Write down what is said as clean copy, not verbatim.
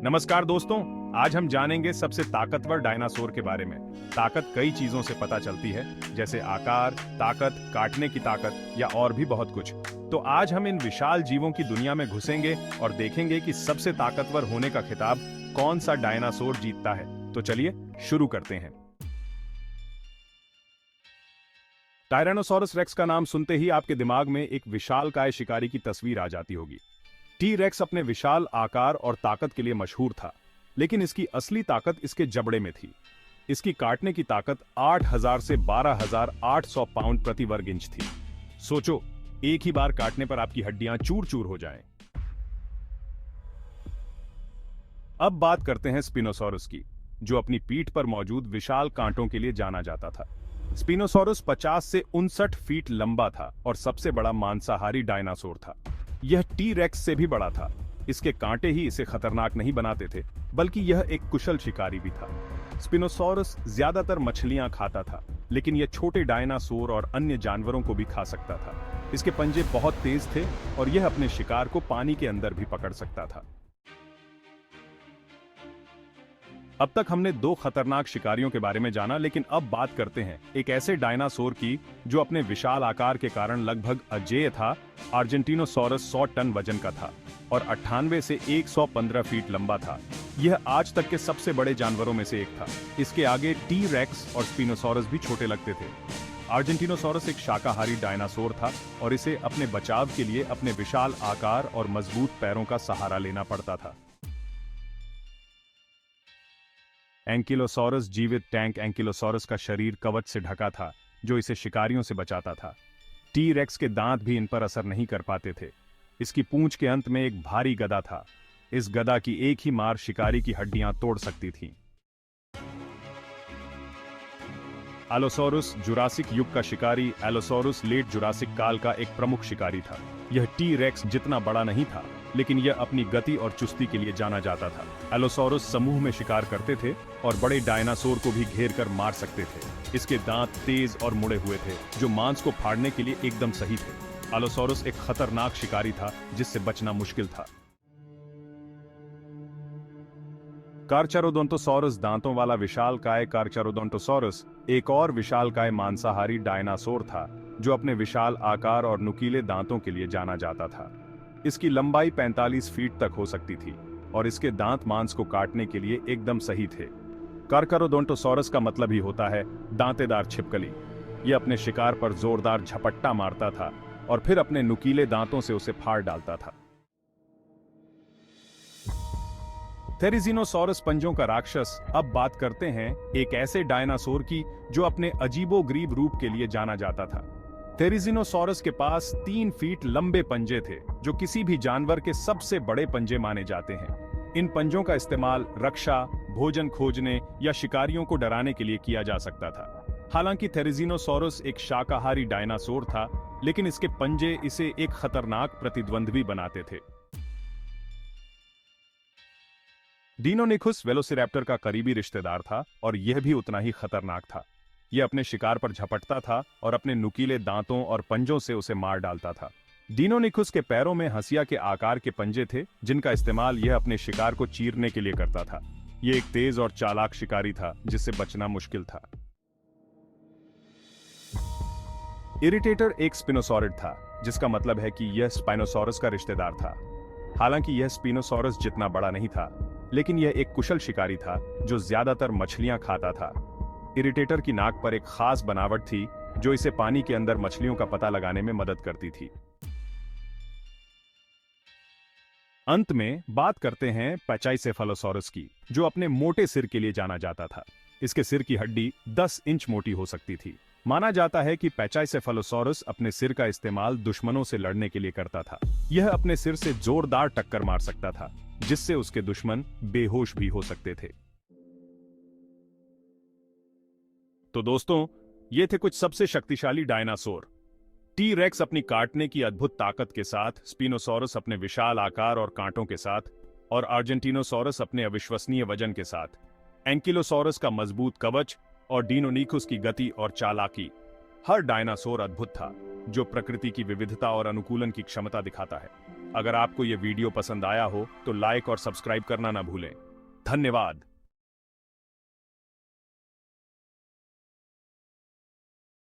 नमस्कार दोस्तों। आज हम जानेंगे सबसे ताकतवर डायनासोर के बारे में। ताकत कई चीजों से पता चलती है, जैसे आकार, ताकत, काटने की ताकत या और भी बहुत कुछ। तो आज हम इन विशाल जीवों की दुनिया में घुसेंगे और देखेंगे कि सबसे ताकतवर होने का खिताब कौन सा डायनासोर जीतता है। तो चलिए शुरू करते हैं। टायरानोसॉरस रेक्स का नाम सुनते ही आपके दिमाग में एक विशालकाय शिकारी की तस्वीर आ जाती होगी। टी रेक्स अपने विशाल आकार और ताकत के लिए मशहूर था, लेकिन इसकी असली ताकत इसके जबड़े में थी। इसकी काटने की ताकत 8000 से 12800 पाउंड प्रति वर्ग इंच थी। सोचो, एक ही बार काटने पर आपकी हड्डियां चूर चूर हो जाएं। अब बात करते हैं स्पिनोसॉरस की, जो अपनी पीठ पर मौजूद विशाल कांटों के लिए जाना जाता था। स्पिनोसॉरस 50 से 59 फीट लंबा था और सबसे बड़ा मांसाहारी डायनासोर था। यह टी रेक्स से भी बड़ा था। इसके कांटे ही इसे खतरनाक नहीं बनाते थे, बल्कि यह एक कुशल शिकारी भी था। स्पिनोसॉरस ज्यादातर मछलियां खाता था, लेकिन यह छोटे डायनासोर और अन्य जानवरों को भी खा सकता था। इसके पंजे बहुत तेज थे और यह अपने शिकार को पानी के अंदर भी पकड़ सकता था। अब तक हमने दो खतरनाक शिकारियों के बारे में जाना, लेकिन अब बात करते हैं एक ऐसे डायनासोर की जो अपने विशाल आकार के कारण लगभग अजेय था। अर्जेंटिनोसॉरस 100 टन वजन का था और 98 से 115 फीट लंबा था। यह आज तक के सबसे बड़े जानवरों में से एक था। इसके आगे टी रेक्स और स्पिनोसॉरस भी छोटे लगते थे। अर्जेंटिनोसॉरस एक शाकाहारी डायनासोर था और इसे अपने बचाव के लिए अपने विशाल आकार और मजबूत पैरों का सहारा लेना पड़ता था। एंकिलोसॉरस जीवित टैंक एंकिलोसॉरस का शरीर कवच से ढका था, जो इसे शिकारियों से बचाता था। टी रेक्स के दांत भी इन पर असर नहीं कर पाते थे। इसकी पूंछ के अंत में एक भारी गदा था। इस गदा की एक ही मार शिकारी की हड्डियां तोड़ सकती थी। एलोसॉरस जुरासिक युग का शिकारी। एलोसॉरस लेट जुरासिक काल का एक प्रमुख शिकारी था। यह टी रेक्स जितना बड़ा नहीं था, लेकिन यह अपनी गति और चुस्ती के लिए जाना जाता था। एलोसॉरस समूह में शिकार करते थे और बड़े डायनासोर को भी घेर कर मार सकते थे। इसके दांत तेज और मुड़े हुए थे, जो मांस को फाड़ने के लिए एकदम सही थे। एलोसॉरस एक खतरनाक शिकारी था, जिससे बचना मुश्किल था। कार्चारोडोंटोसॉरस दांतों वाला विशालकाय कार्चारोडोंटोसॉरस एक और विशालकाय मांसाहारी डायनासोर था, जो अपने विशाल आकार और नुकीले दांतों के लिए जाना जाता था। इसकी लंबाई 45 फीट तक हो सकती थी और इसके दांत मांस को काटने के लिए एकदम सही थे। कार्चारोडोंटोसॉरस का मतलब ही होता है दांतेदार छिपकली। यह अपने शिकार पर जोरदार झपट्टा मारता था और फिर अपने नुकीले दांतों से उसे फाड़ डालता था। थेरिजिनोसॉरस पंजों का राक्षस। अब बात करते हैं एक ऐसे डायनासोर की जो अपने अजीबोगरीब रूप के लिए जाना जाता था। थेरिजिनोसॉरस के पास 3 फीट लंबे पंजे थे, जो किसी भी जानवर के सबसे बड़े पंजे माने जाते हैं। इन पंजों का इस्तेमाल रक्षा, भोजन खोजने या शिकारियों को डराने के लिए किया जा सकता था। हालांकि थेरिजिनोसॉरस एक शाकाहारी डायनासोर था, लेकिन इसके पंजे इसे एक खतरनाक प्रतिद्वंद्वी बनाते थे। डिनोनिकुस वेलोसिरैप्टर का करीबी रिश्तेदार था और यह भी उतना ही खतरनाक था। यह अपने शिकार पर झपटता था और अपने नुकीले दांतों और पंजों से उसे मार डालता था। डिनोनिकुस के पैरों में हंसिया के आकार के पंजे थे, जिनका इस्तेमाल यह अपने शिकार को चीरने के लिए करता था। यह एक तेज और चालाक शिकारी था, जिससे बचना मुश्किल था। इरिटेटर एक स्पिनोसॉरिड था, जिसका मतलब है कि यह स्पाइनोसॉरस का रिश्तेदार था। हालांकि यह स्पिनोसॉरस जितना बड़ा नहीं था, लेकिन यह एक कुशल शिकारी था जो ज्यादातर मछलियां खाता था। इरिटेटर की नाक पर एक खास बनावट थी, जो इसे पानी के अंदर मछलियों का पता लगाने में मदद करती थी। अंत में बात करते हैं पैचाइसेफलोसॉरस की, जो अपने मोटे सिर के लिए जाना जाता था। इसके सिर की हड्डी 10 इंच मोटी हो सकती थी। माना जाता है कि पैचाइसेफलोसॉरस अपने सिर का इस्तेमाल दुश्मनों से लड़ने के लिए करता था। यह अपने सिर से जोरदार टक्कर मार सकता था, जिससे उसके दुश्मन बेहोश भी हो सकते थे। तो दोस्तों, ये थे कुछ सबसे शक्तिशाली डायनासोर। टी रेक्स अपनी काटने की अद्भुत ताकत के साथ, स्पिनोसॉरस अपने विशाल आकार और कांटों के साथ, और अर्जेंटिनोसॉरस अपने अविश्वसनीय वजन के साथ, एंकिलोसॉरस का मजबूत कवच और डिनोनिकुस की गति और चालाकी। हर डायनासोर अद्भुत था, जो प्रकृति की विविधता और अनुकूलन की क्षमता दिखाता है। अगर आपको ये वीडियो पसंद आया हो तो लाइक और सब्सक्राइब करना ना भूलें। धन्यवाद।